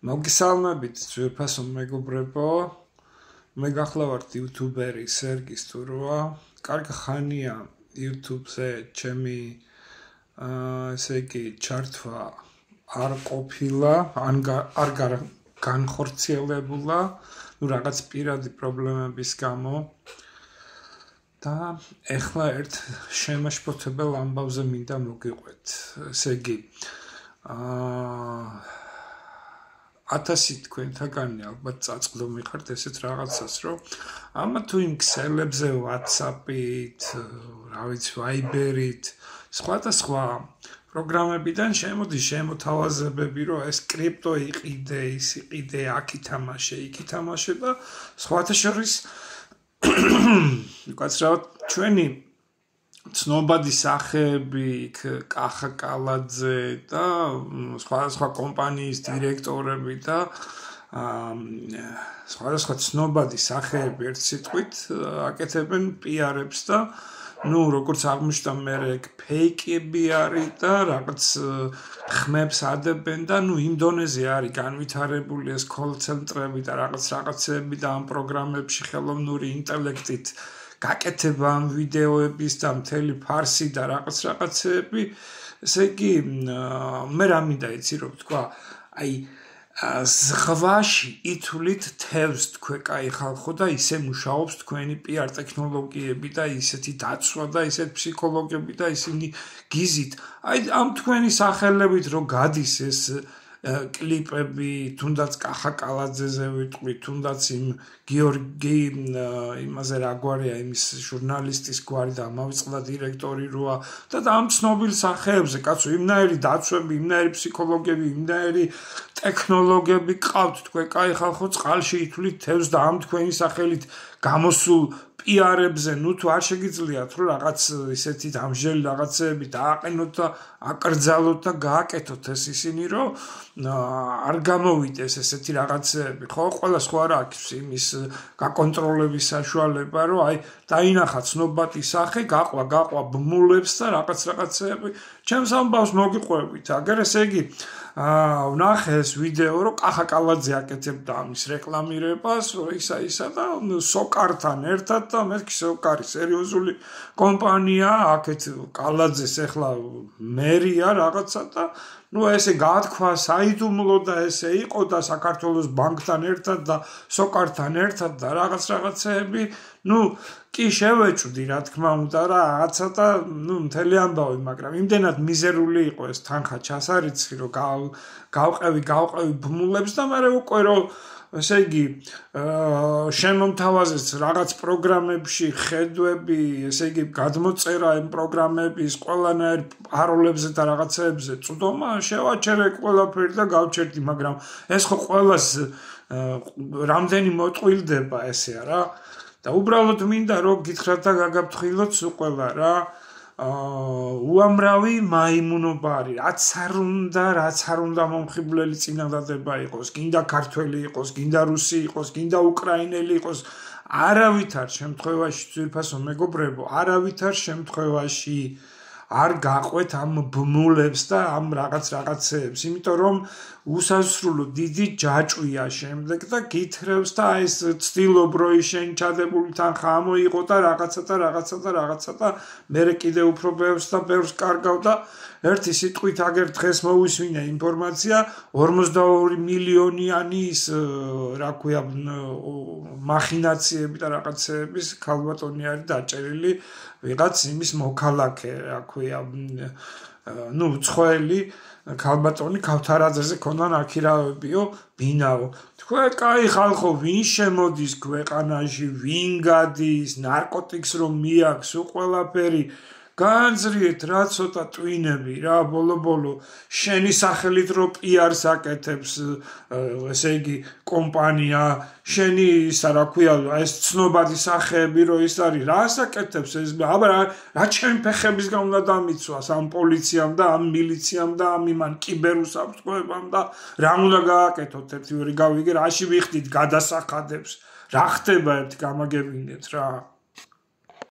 მოგესალმებით ძვირფასო მეგობრებო, მე გახლავართ იუთუბერი სერგი სტუროა. კარგი ხანია YouTube-ზე ჩემი ესე იგი ჩართვა არ ყოფილა, არ განხორციელებულა, რაღაც პირადი პრობლემების გამო და ეხლა ერთ შემაშფოთებელ ამბავზე მინდა მოგიყვეთ. ესე იგი 1000 თქვენთაგანი ალბათ წაწყდომი ხართ ესეთ რაღაცას, რომ ამა თუ იმ ქსელებზე, WhatsApp-ით, რა ვიცი, Viber-ით, სხვადასხვა პროგრამებიდან შემოდის შემოთავაზებები, რომ ეს კრიპტო იყიდე, ის იყიდე, აქ ითამაშე, იქ ითამაშე და სხვათა შორის უკაცრავად ჩვენი ცნობადი სახეები იქ კახა კალაძე და სხვადასხვა კომპანიის დირექტორები და სხვადასხვა ცნობადი სახეები ერთ სიტყვით აკეთებენ PR-ებს და როგორც აღმოჩნდა მე ეგ ფეიკები არის და რაღაც ხმებს ადებენ და იმ დონეზე არის განვითარებული ეს კოლ-ცენტრები და რაღაცები და ამ პროგრამებში ხელოვნური ინტელექტით გაკეთება ამ ვიდეოების და მთელი ფარსი და რაღაცები, ესე იგი მე რა მინდა იცი რომ თქვა, აი ზღვაში ითვლით თევზს თქვენ კაი ხალხო და ისე მუშაობს თქვენი PR ტექნოლოგიები და ისეთი დაცვა და ისეთ ფსიქოლოგები და ისინი გიზით. აი ამ თქვენი სახელებით რომ გადის ეს კლიპები, თუნდაც კახა კალაძეზე ვიტყვი, თუნდაც იმ გიორგი იმაზე რა გვარია, იმის ჟურნალისტის გვარი და ამავე წყლა დირექტორი როა და ამ ცნობილ სახეებზე, კაცო, იმნაირი დაცვები, იმნაირი ფსიქოლოგები, იმნაირი ტექნოლოგები ყავთ თქვენ კაი ხალხო, წყალში ითვლით თევზს და ამ თქვენი სახელით გამოსულ PR-ებზე, თუ არ შეგიძლიათ რომ რაღაც ისეთი დამჟელი რაღაცები დააყენოთ და აკრძალოთ და გააკეთოთ ეს ისინი, რომ არ გამოვიდეს ესეთი რაღაცები, ხო, ყველა სხვა რა აქვს იმის გაკონტროლების საშუალება, რომ აი დაინახა ცნობადი სახე, გაყვა ბმულებს და რაღაცები. ჩემს ამბავს მოგიყვებით, აგერ ესე იგი ვნახე ეს ვიდეო, რომ კახა კალაძე აკეთებდა ამის რეკლამირებას, რომ ისა და სოკართან ერთად და მეთქი სოკარი სერიოზული კომპანია, აქეთ კალაძეს ახლა მერია რაღაცა და ესე გათქვა საიდუმლო და ესე იყო და საქართველოს ბანკთან ერთად და სოკართან ერთად და რაღაცები, კი შევეჭვდი რა თქმა უნდა რა რაღაცა და მთელი ამბავი, მაგრამ იმდენად მიზერული იყო ეს თანხა ჩასარიცხი, რომ გავყევი ბმულებს და მე უკვე რომ ესე იგი შემომთავაზეს რაღაც პროგრამებში ხედვები, ესე იგი გადმოწერა იმ პროგრამების ყველანაირ პაროლებზე და რაღაცებზე წვდომა, შევაჩერე ყველაფერი და გავჩერდი, მაგრამ ეს ხო ყველას რამდენი მოტყვილდება ესეა რა. და უბრალოდ მინდა რომ გითხრათ და გაგაფრთხილოთ ყველა რა. უამრავი მაიმუნობა არის, რაც არ უნდა მომხიბვლელი წინადადება იყოს, გინდა ქართველი იყოს, გინდა რუსი იყოს, გინდა უკრაინელი იყოს, არავითარ შემთხვევაში ძვირფასო მეგობრებო, არავითარ შემთხვევაში არ გაყვეთ ამ ბმულებს და ამ რაღაცეებს, იმიტომ რომ უსასრულო დიდი ჯაჭვია შემდეგ და გითხრევს და ეს ცდილობ რომ შენ ჩადებული თანხა ამოიღო და რაღაცა და მერე კიდე უფრო ბევრს და ბევრს კარგავ და ერთი სიტყვით აგერ დღეს მოვისმინე ინფორმაცია 42 მილიონიანი ის რა ქვია მახინაციები და რაღაცეების ქალბატონი არის დაჭერილი ვიღაც იმის მოქალაქე რა ქვია უცხოელი ქალბატონი ქავთარაძეზე ქონდა ნაქირავებიო ბინაო. თქვენ კაი ხალხო, ვინ შემოდის ქვეყანაში, ვინ გადის, ნარკოტიკს რომ მიაქვს ყველაფერი განძრიეთ რა ცოტა ტვინები რა ბოლო შენი სახელით რომ PR-ს აკეთებს ესე იგი კომპანია შენი ისა რა ქვია ეს ცნობადი სახეები რომ ის არის რას აკეთებს ეს რა ჩემი ფეხებისგან უნდა დამიცვას ამ პოლიციამ და ამ მილიციამ და ამ იმან კიბერუსაფრთხოებამ და რა უნდა გააკეთოთ ერთი ვერი გავიგე რაში ვიხდით გადასახადებს რა ხდება ერთი გამაგებინეთ რა